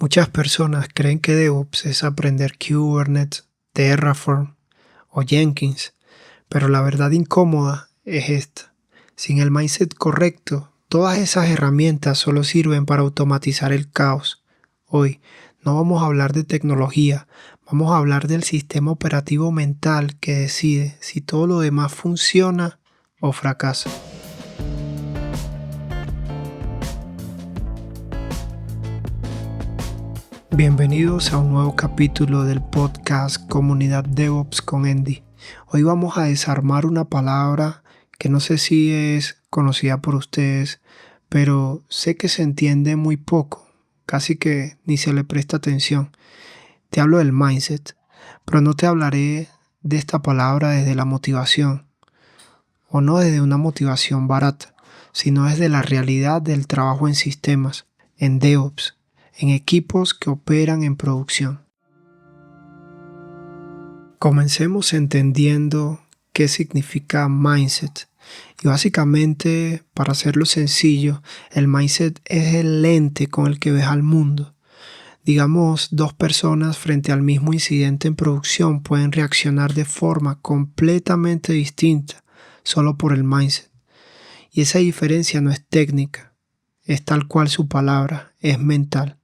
Muchas personas creen que DevOps es aprender Kubernetes, Terraform o Jenkins, pero la verdad incómoda es esta. Sin el mindset correcto, todas esas herramientas solo sirven para automatizar el caos. Hoy no vamos a hablar de tecnología, vamos a hablar del sistema operativo mental que decide si todo lo demás funciona o fracasa. Bienvenidos a un nuevo capítulo del podcast Comunidad DevOps con Andy. Hoy vamos a desarmar una palabra que no sé si es conocida por ustedes, pero sé que se entiende muy poco, casi que ni se le presta atención. Te hablo del mindset, pero no te hablaré de esta palabra desde la motivación, o no desde una motivación barata, sino desde la realidad del trabajo en sistemas, en DevOps, en equipos que operan en producción. Comencemos entendiendo qué significa mindset. Y básicamente, para hacerlo sencillo, el mindset es el lente con el que ves al mundo. Digamos, dos personas frente al mismo incidente en producción pueden reaccionar de forma completamente distinta solo por el mindset. Y esa diferencia no es técnica, es tal cual su palabra, es mental.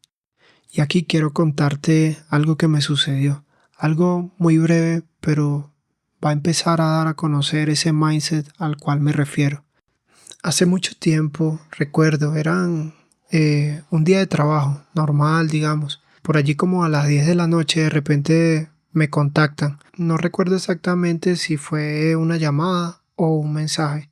Y aquí quiero contarte algo que me sucedió. Algo muy breve, pero va a empezar a dar a conocer ese mindset al cual me refiero. Hace mucho tiempo, recuerdo, eran un día de trabajo normal, digamos. Por allí como a las 10 de la noche de repente me contactan. No recuerdo exactamente si fue una llamada o un mensaje,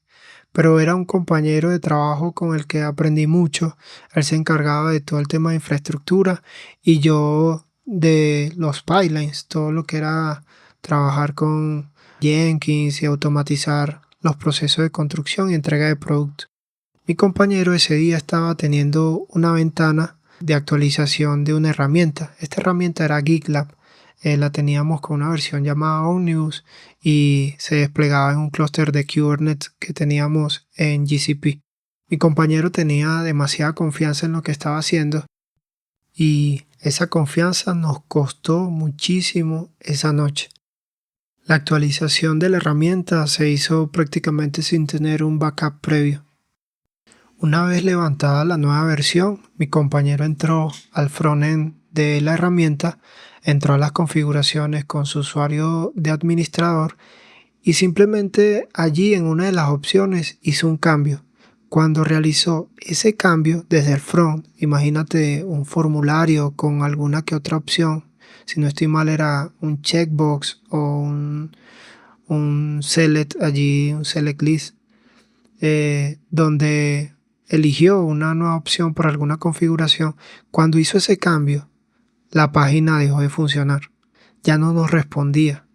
pero era un compañero de trabajo con el que aprendí mucho. Él se encargaba de todo el tema de infraestructura y yo de los pipelines, todo lo que era trabajar con Jenkins y automatizar los procesos de construcción y entrega de producto. Mi compañero ese día estaba teniendo una ventana de actualización de una herramienta. Esta herramienta era GitLab. La teníamos con una versión llamada Omnibus y se desplegaba en un clúster de Kubernetes que teníamos en GCP. Mi compañero tenía demasiada confianza en lo que estaba haciendo y esa confianza nos costó muchísimo esa noche. La actualización de la herramienta se hizo prácticamente sin tener un backup previo. Una vez levantada la nueva versión, mi compañero entró al frontend de la herramienta, entró a las configuraciones con su usuario de administrador y simplemente allí en una de las opciones hizo un cambio. Cuando realizó ese cambio desde el front, imagínate un formulario con alguna que otra opción, si no estoy mal era un checkbox o un select allí, un select list, donde eligió una nueva opción por alguna configuración. Cuando hizo ese cambio, la página dejó de funcionar. Ya no nos respondía.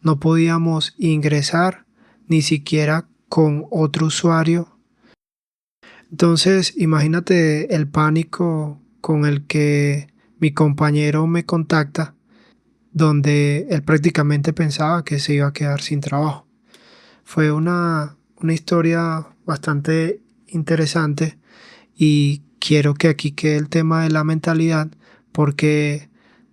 No podíamos ingresar ni siquiera con otro usuario. Entonces, imagínate el pánico con el que mi compañero me contacta, donde él prácticamente pensaba que se iba a quedar sin trabajo. Fue una historia bastante interesante y quiero que aquí quede el tema de la mentalidad porque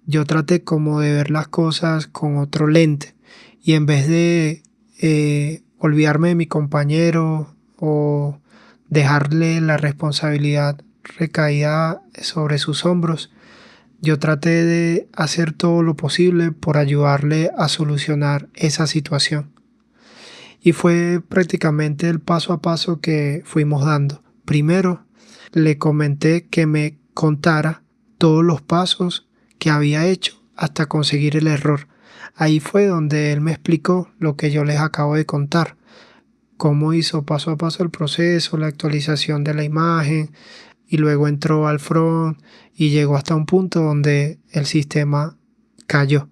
yo traté como de ver las cosas con otro lente y en vez de olvidarme de mi compañero o dejarle la responsabilidad recaída sobre sus hombros, yo traté de hacer todo lo posible por ayudarle a solucionar esa situación. Y fue prácticamente el paso a paso que fuimos dando. Primero, le comenté que me contara todos los pasos que había hecho hasta conseguir el error. Ahí fue donde él me explicó lo que yo les acabo de contar. Cómo hizo paso a paso el proceso, la actualización de la imagen y luego entró al front y llegó hasta un punto donde el sistema cayó.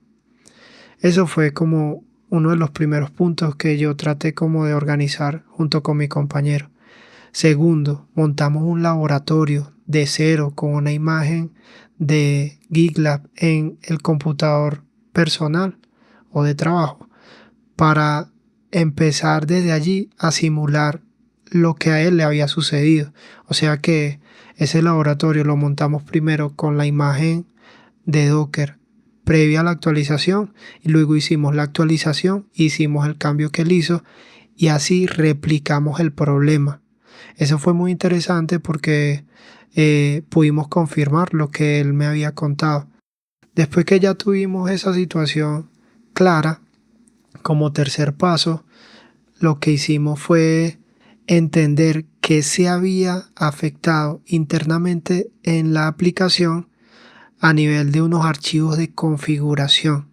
Eso fue como uno de los primeros puntos que yo traté como de organizar junto con mi compañero. Segundo, montamos un laboratorio de cero con una imagen de GitLab en el computador personal o de trabajo para empezar desde allí a simular lo que a él le había sucedido. O sea que Ese laboratorio lo montamos primero con la imagen de Docker previa a la actualización y luego hicimos la actualización, hicimos el cambio que él hizo y así replicamos el problema. Eso fue muy interesante porque pudimos confirmar lo que él me había contado. Después que ya tuvimos esa situación clara, como tercer paso, lo que hicimos fue entender qué se había afectado internamente en la aplicación a nivel de unos archivos de configuración.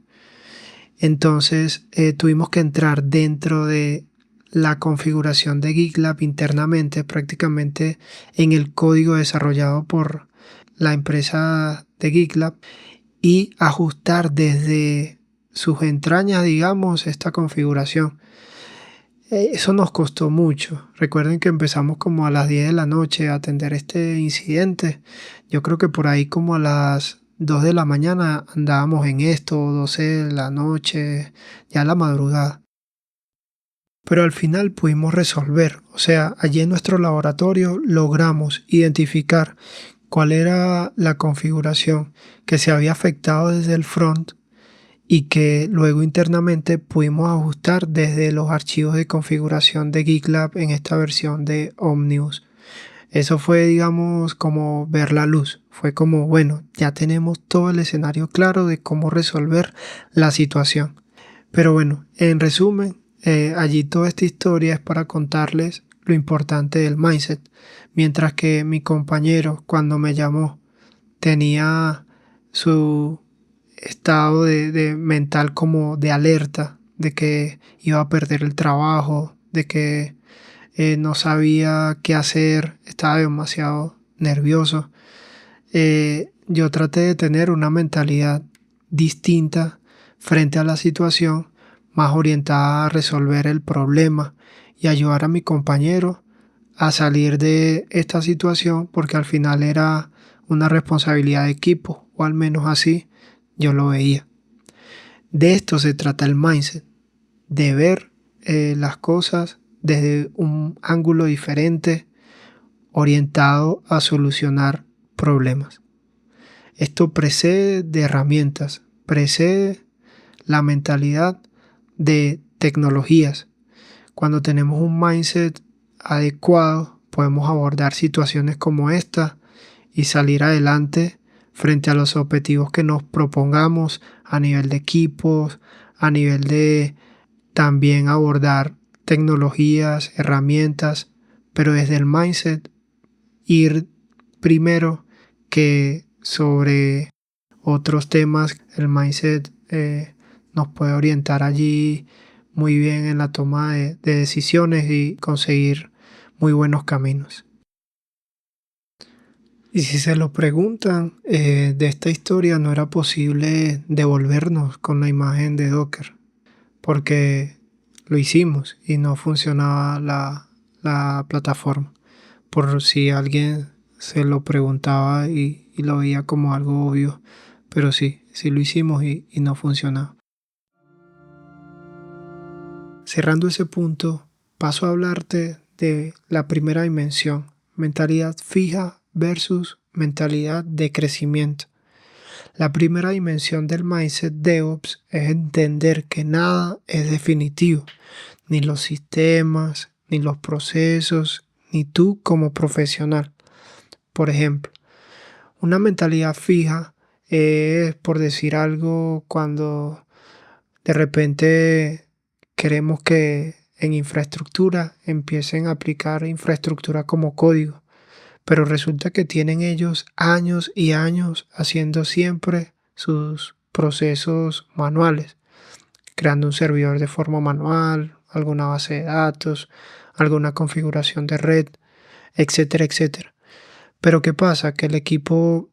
Entonces tuvimos que entrar dentro de la configuración de GitLab internamente, prácticamente en el código desarrollado por la empresa de GitLab y ajustar desde sus entrañas, digamos, esta configuración. Eso nos costó mucho. Recuerden que empezamos como a las 10 de la noche a atender este incidente. Yo creo que por ahí como a las 2 de la mañana andábamos en esto, 12 de la noche, ya la madrugada. Pero al final pudimos resolver. O sea, allí en nuestro laboratorio logramos identificar cuál era la configuración que se había afectado desde el front y que luego internamente pudimos ajustar desde los archivos de configuración de GitLab en esta versión de Omnibus. Eso fue, digamos, como ver la luz. Fue como, bueno, ya tenemos todo el escenario claro de cómo resolver la situación. Pero bueno, en resumen, allí toda esta historia es para contarles lo importante del mindset. Mientras que mi compañero, cuando me llamó, tenía su estado de mental como de alerta, de que iba a perder el trabajo, de que no sabía qué hacer, estaba demasiado nervioso. Yo traté de tener una mentalidad distinta frente a la situación, más orientada a resolver el problema y ayudar a mi compañero a salir de esta situación, porque al final era una responsabilidad de equipo, o al menos así yo lo veía. De esto se trata el mindset, de ver las cosas desde un ángulo diferente, orientado a solucionar problemas. Esto precede de herramientas, precede la mentalidad de tecnologías. Cuando tenemos un mindset adecuado, podemos abordar situaciones como esta y salir adelante frente a los objetivos que nos propongamos a nivel de equipos, a nivel de también abordar tecnologías, herramientas, pero desde el mindset ir primero que sobre otros temas. El mindset nos puede orientar allí muy bien en la toma de decisiones y conseguir muy buenos caminos. Y si se lo preguntan, de esta historia no era posible devolvernos con la imagen de Docker, porque lo hicimos y no funcionaba la plataforma. Por si alguien se lo preguntaba y lo veía como algo obvio, pero sí lo hicimos y no funcionaba. Cerrando ese punto, paso a hablarte de la primera dimensión, mentalidad fija versus mentalidad de crecimiento. La primera dimensión del mindset DevOps es entender que nada es definitivo, ni los sistemas, ni los procesos, ni tú como profesional. Por ejemplo, una mentalidad fija es, por decir algo, cuando de repente queremos que en infraestructura empiecen a aplicar infraestructura como código, pero resulta que tienen ellos años y años haciendo siempre sus procesos manuales, creando un servidor de forma manual, alguna base de datos, alguna configuración de red, etcétera, etcétera. Pero ¿qué pasa? Que el equipo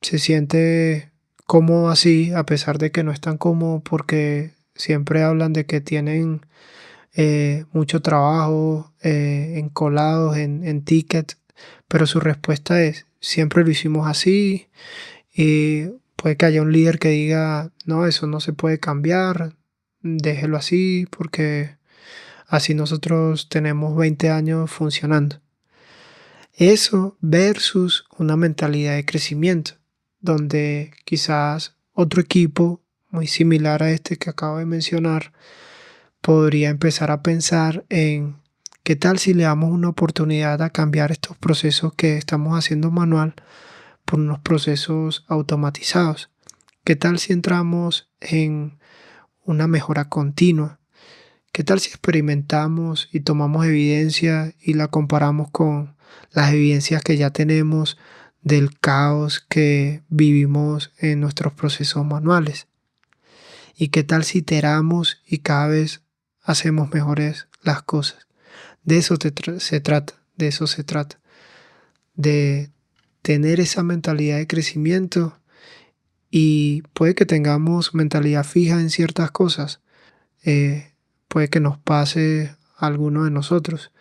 se siente cómodo así, a pesar de que no es tan cómodo, porque siempre hablan de que tienen mucho trabajo encolados en tickets, pero su respuesta es, siempre lo hicimos así, y puede que haya un líder que diga, no, eso no se puede cambiar, déjelo así, porque así nosotros tenemos 20 años funcionando. Eso versus una mentalidad de crecimiento, donde quizás otro equipo muy similar a este que acabo de mencionar podría empezar a pensar en qué tal si le damos una oportunidad a cambiar estos procesos que estamos haciendo manual por unos procesos automatizados. ¿Qué tal si entramos en una mejora continua? ¿Qué tal si experimentamos y tomamos evidencia y la comparamos con las evidencias que ya tenemos del caos que vivimos en nuestros procesos manuales? ¿Y qué tal si iteramos y cada vez hacemos mejores las cosas? De eso se trata, de eso se trata, de tener esa mentalidad de crecimiento. Y puede que tengamos mentalidad fija en ciertas cosas, puede que nos pase a alguno de nosotros,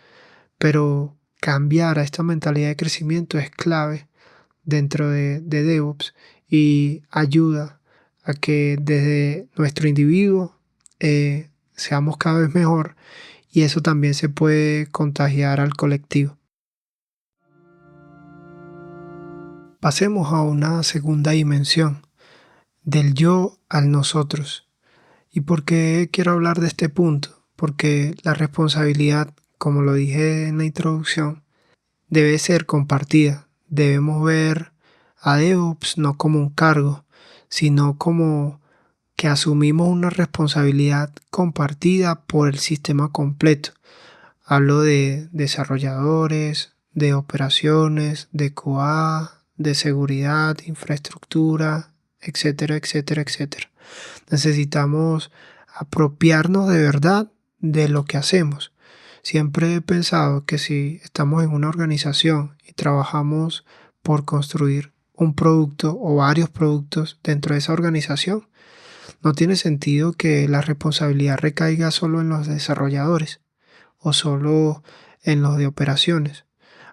pero cambiar a esta mentalidad de crecimiento es clave dentro de DevOps y ayuda a que desde nuestro individuo seamos cada vez mejor, y eso también se puede contagiar al colectivo. Pasemos a una segunda dimensión, del yo al nosotros. ¿Y por qué quiero hablar de este punto? Porque la responsabilidad, como lo dije en la introducción, debe ser compartida. Debemos ver a DevOps no como un cargo, sino como que asumimos una responsabilidad compartida por el sistema completo. Hablo de desarrolladores, de operaciones, de QA, de seguridad, infraestructura, etcétera, etcétera, etcétera. Necesitamos apropiarnos de verdad de lo que hacemos. Siempre he pensado que si estamos en una organización y trabajamos por construir un producto o varios productos dentro de esa organización, no tiene sentido que la responsabilidad recaiga solo en los desarrolladores o solo en los de operaciones,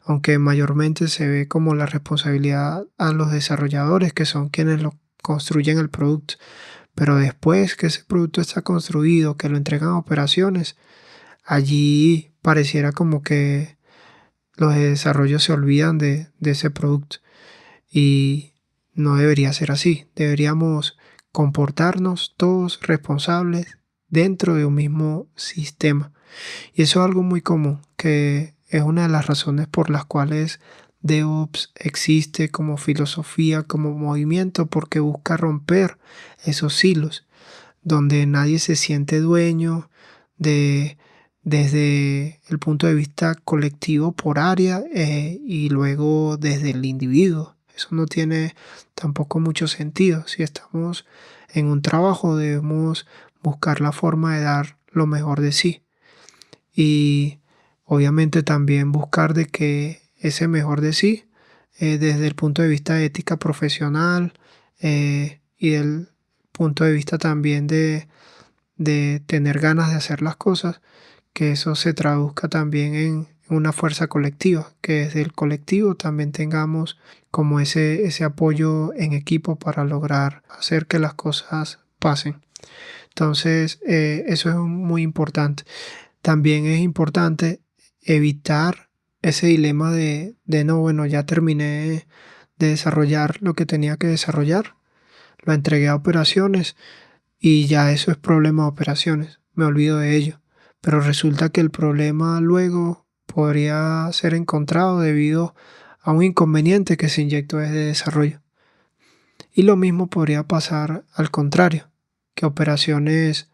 aunque mayormente se ve como la responsabilidad a los desarrolladores, que son quienes lo construyen el producto. Pero después que ese producto está construido, que lo entregan a operaciones, allí pareciera como que los de desarrollo se olvidan de ese producto. Y no debería ser así. Deberíamos comportarnos todos responsables dentro de un mismo sistema. Y eso es algo muy común, que es una de las razones por las cuales DevOps existe como filosofía, como movimiento, porque busca romper esos hilos donde nadie se siente dueño de desde el punto de vista colectivo por área, y luego desde el individuo. Eso no tiene tampoco mucho sentido. Si estamos en un trabajo, debemos buscar la forma de dar lo mejor de sí. Y obviamente también buscar de que ese mejor de sí, desde el punto de vista de ética profesional, y del punto de vista también de tener ganas de hacer las cosas, que eso se traduzca también en una fuerza colectiva, que desde el colectivo también tengamos como ese apoyo en equipo para lograr hacer que las cosas pasen. Entonces, eso es muy importante. También es importante evitar ese dilema de no, bueno, ya terminé de desarrollar lo que tenía que desarrollar, lo entregué a operaciones y ya eso es problema de operaciones, me olvido de ello. Pero resulta que el problema luego podría ser encontrado debido a un inconveniente que se inyectó desde desarrollo. Y lo mismo podría pasar al contrario, que operaciones,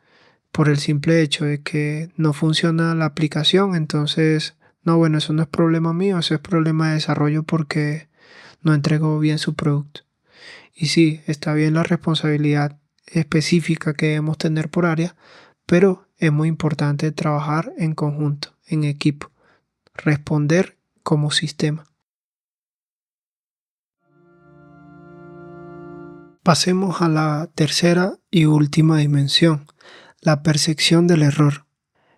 por el simple hecho de que no funciona la aplicación, entonces, no, bueno, eso no es problema mío, eso es problema de desarrollo porque no entregó bien su producto. Y sí, está bien la responsabilidad específica que debemos tener por área, pero es muy importante trabajar en conjunto, en equipo, responder como sistema. Pasemos a la tercera y última dimensión, la percepción del error.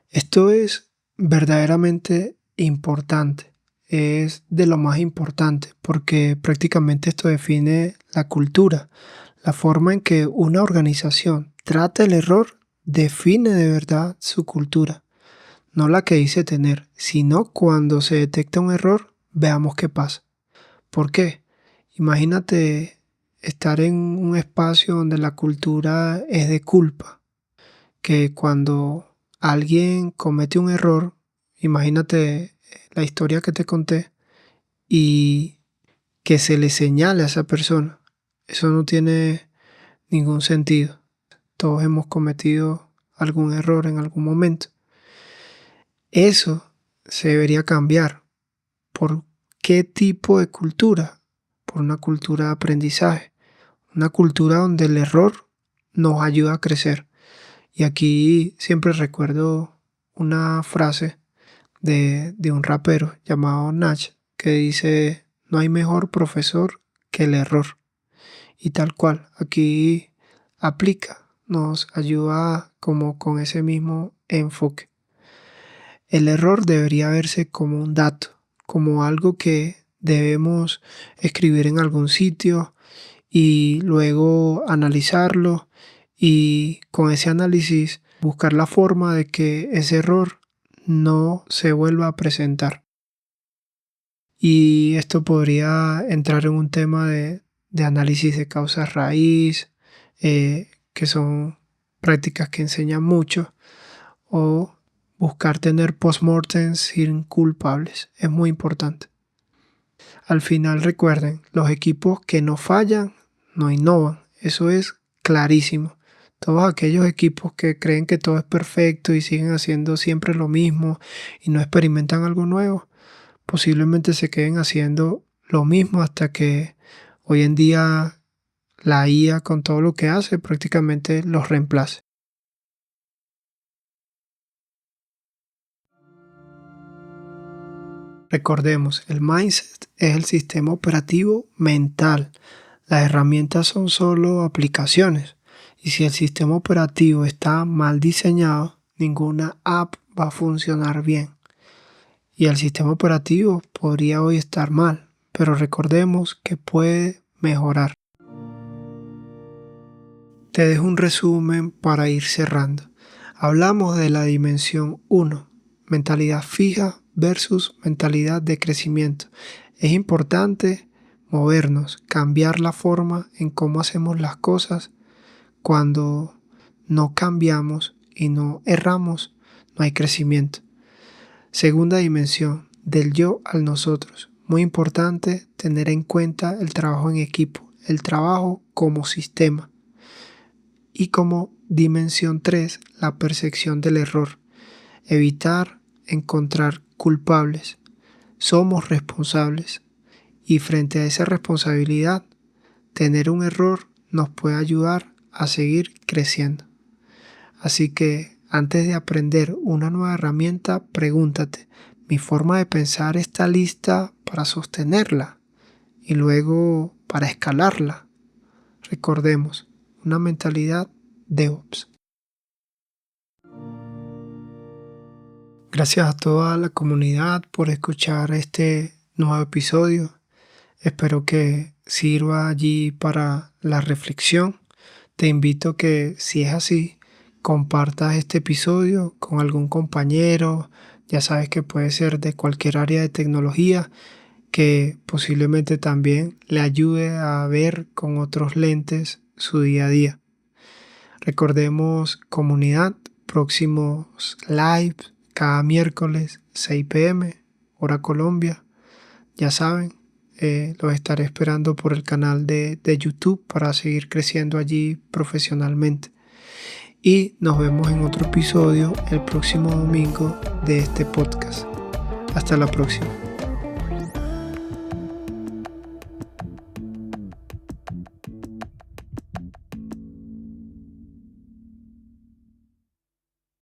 Esto es verdaderamente importante, es de lo más importante porque prácticamente esto define la cultura. La forma en que una organización trata el error define de verdad su cultura. No la que dice tener, sino cuando se detecta un error, veamos qué pasa. ¿Por qué? Imagínate estar en un espacio donde la cultura es de culpa, que cuando alguien comete un error, imagínate la historia que te conté, y que se le señale a esa persona. Eso no tiene ningún sentido. Todos hemos cometido algún error en algún momento. Eso se debería cambiar. ¿Por qué tipo de cultura? Por una cultura de aprendizaje. Una cultura donde el error nos ayuda a crecer. Y aquí siempre recuerdo una frase de un rapero llamado Nach que dice: no hay mejor profesor que el error. Y tal cual, aquí aplica, nos ayuda como con ese mismo enfoque. El error debería verse como un dato, como algo que debemos escribir en algún sitio y luego analizarlo, y con ese análisis buscar la forma de que ese error no se vuelva a presentar. Y esto podría entrar en un tema de análisis de causas raíz, que son prácticas que enseñan mucho, o buscar tener postmortems sin culpables. Es muy importante. Al final recuerden, los equipos que no fallan, no innovan. Eso es clarísimo. Todos aquellos equipos que creen que todo es perfecto y siguen haciendo siempre lo mismo y no experimentan algo nuevo, posiblemente se queden haciendo lo mismo hasta que hoy en día la IA, con todo lo que hace, prácticamente los reemplace. Recordemos, el mindset es el sistema operativo mental. Las herramientas son solo aplicaciones. Y si el sistema operativo está mal diseñado, ninguna app va a funcionar bien. Y el sistema operativo podría hoy estar mal, pero recordemos que puede mejorar. Te dejo un resumen para ir cerrando. Hablamos de la dimensión 1, mentalidad fija versus mentalidad de crecimiento. Es importante movernos, cambiar la forma en cómo hacemos las cosas. Cuando no cambiamos y no erramos, no hay crecimiento. Segunda dimensión, del yo al nosotros. Muy importante tener en cuenta el trabajo en equipo, el trabajo como sistema. Y como dimensión 3, la percepción del error. Evitar encontrar culpables. Somos responsables. Y frente a esa responsabilidad, tener un error nos puede ayudar a seguir creciendo. Así que antes de aprender una nueva herramienta, pregúntate: ¿mi forma de pensar está lista para sostenerla y luego para escalarla? Recordemos, una mentalidad DevOps. Gracias a toda la comunidad por escuchar este nuevo episodio. Espero que sirva allí para la reflexión. Te invito que, si es así, compartas este episodio con algún compañero. Ya sabes que puede ser de cualquier área de tecnología, que posiblemente también le ayude a ver con otros lentes su día a día. Recordemos, comunidad, próximos live cada miércoles 6 p.m. hora Colombia. Ya saben, los estaré esperando por el canal de YouTube para seguir creciendo allí profesionalmente. Y nos vemos en otro episodio el próximo domingo de este podcast. Hasta la próxima.